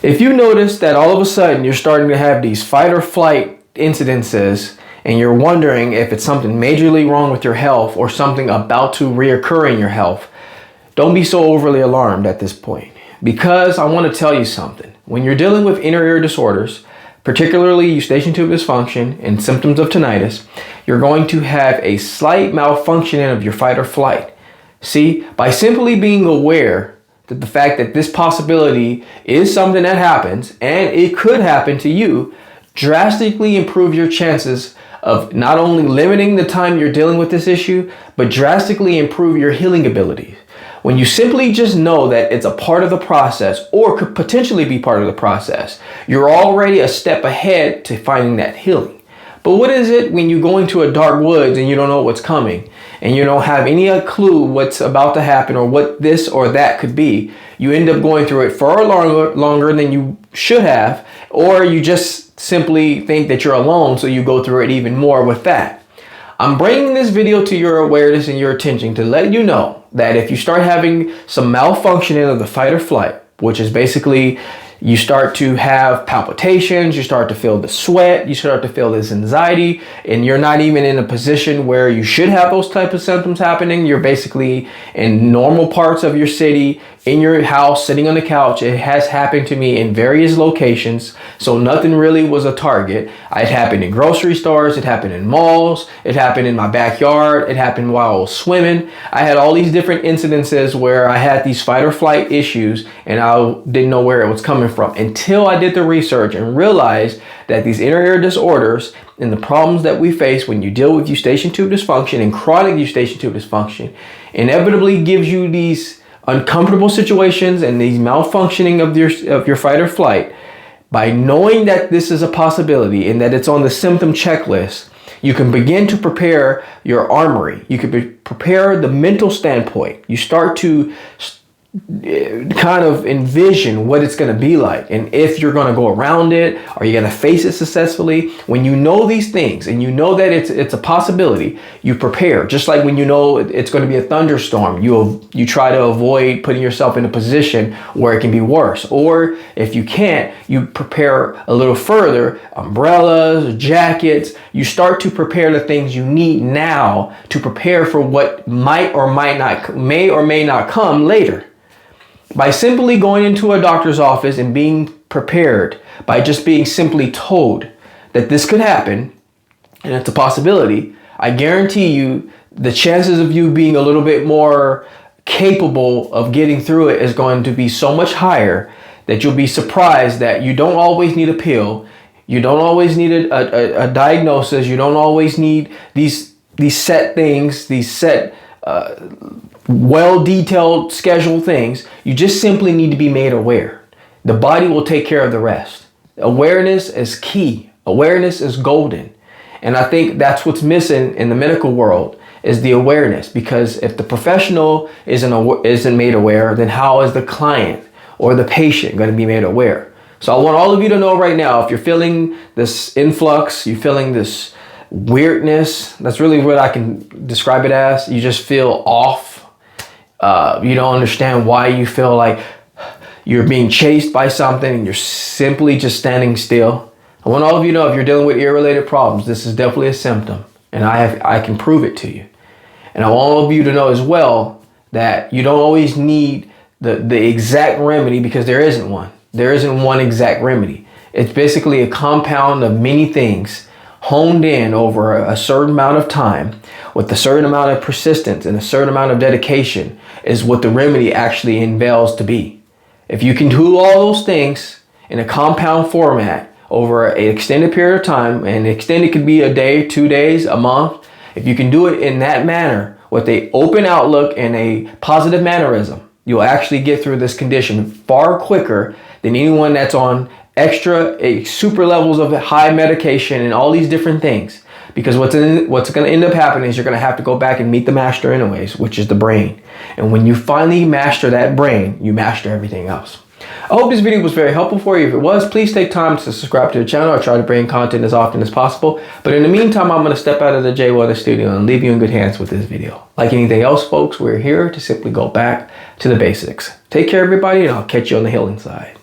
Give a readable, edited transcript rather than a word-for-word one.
If you notice that all of a sudden you're starting to have these fight or flight incidences and you're wondering if it's something majorly wrong with your health or something about to reoccur in your health, don't be so overly alarmed at this point, because I want to tell you something. When you're dealing with inner ear disorders, particularly Eustachian Tube Dysfunction and symptoms of tinnitus, you're going to have a slight malfunctioning of your fight or flight. See, by simply being aware that the fact that this possibility is something that happens and it could happen to you, drastically improve your chances of not only limiting the time you're dealing with this issue, but drastically improve your healing abilities. When you simply just know that it's a part of the process or could potentially be part of the process, you're already a step ahead to finding that healing. But what is it when you go into a dark woods and you don't know what's coming and you don't have any clue what's about to happen or what this or that could be? You end up going through it far longer than you should have, or you just simply think that you're alone, so you go through it even more with that. I'm bringing this video to your awareness and your attention to let you know that if you start having some malfunctioning of the fight or flight, which is basically you start to have palpitations, you start to feel the sweat, you start to feel this anxiety, and you're not even in a position where you should have those type of symptoms happening. You're basically in normal parts of your city, in your house, sitting on the couch. It has happened to me in various locations, so nothing really was a target. It happened in grocery stores, it happened in malls, it happened in my backyard, it happened while I was swimming. I had all these different incidences where I had these fight or flight issues and I didn't know where it was coming from until I did the research and realized that these inner ear disorders and the problems that we face when you deal with Eustachian Tube Dysfunction and chronic Eustachian Tube Dysfunction inevitably gives you these uncomfortable situations and these malfunctioning of your fight or flight. By knowing that this is a possibility and that it's on the symptom checklist, you can begin to prepare your armory. You can prepare the mental standpoint. You start to kind of envision what it's going to be like and if you're going to go around it, are you going to face it successfully? When you know these things and you know that it's a possibility, you prepare. Just like when you know it's going to be a thunderstorm, you try to avoid putting yourself in a position where it can be worse. Or if you can't, you prepare a little further, umbrellas, jackets. You start to prepare the things you need now to prepare for what may or may not come later. By simply going into a doctor's office and being prepared, by just being simply told that this could happen and it's a possibility, I guarantee you the chances of you being a little bit more capable of getting through it is going to be so much higher that you'll be surprised that you don't always need a pill, you don't always need a diagnosis, you don't always need these set things, these set well-detailed scheduled things. You just simply need to be made aware. The body will take care of the rest. Awareness is key. Awareness is golden. And I think that's what's missing in the medical world is the awareness, because if the professional isn't made aware, then how is the client or the patient going to be made aware? So I want all of you to know right now, if you're feeling this influx, you're feeling this weirdness, that's really what I can describe it as. You just feel off. You don't understand why you feel like you're being chased by something and you're simply just standing still. I want all of you to know if you're dealing with ear-related problems, this is definitely a symptom, and I can prove it to you. And I want all of you to know as well that you don't always need the exact remedy, because there isn't one. There isn't one exact remedy. It's basically a compound of many things honed in over a certain amount of time with a certain amount of persistence and a certain amount of dedication is what the remedy actually unveils to be. If you can do all those things in a compound format over an extended period of time, and extended could be a day, 2 days, a month, if you can do it in that manner with an open outlook and a positive mannerism, you'll actually get through this condition far quicker than anyone that's on super levels of high medication and all these different things. Because what's going to end up happening is you're going to have to go back and meet the master anyways, which is the brain. And when you finally master that brain, you master everything else. I hope this video was very helpful for you. If it was, please take time to subscribe to the channel. I try to bring content as often as possible. But in the meantime, I'm going to step out of the Jaye studio and leave you in good hands with this video. Like anything else, folks, we're here to simply go back to the basics. Take care, everybody, and I'll catch you on the healing side.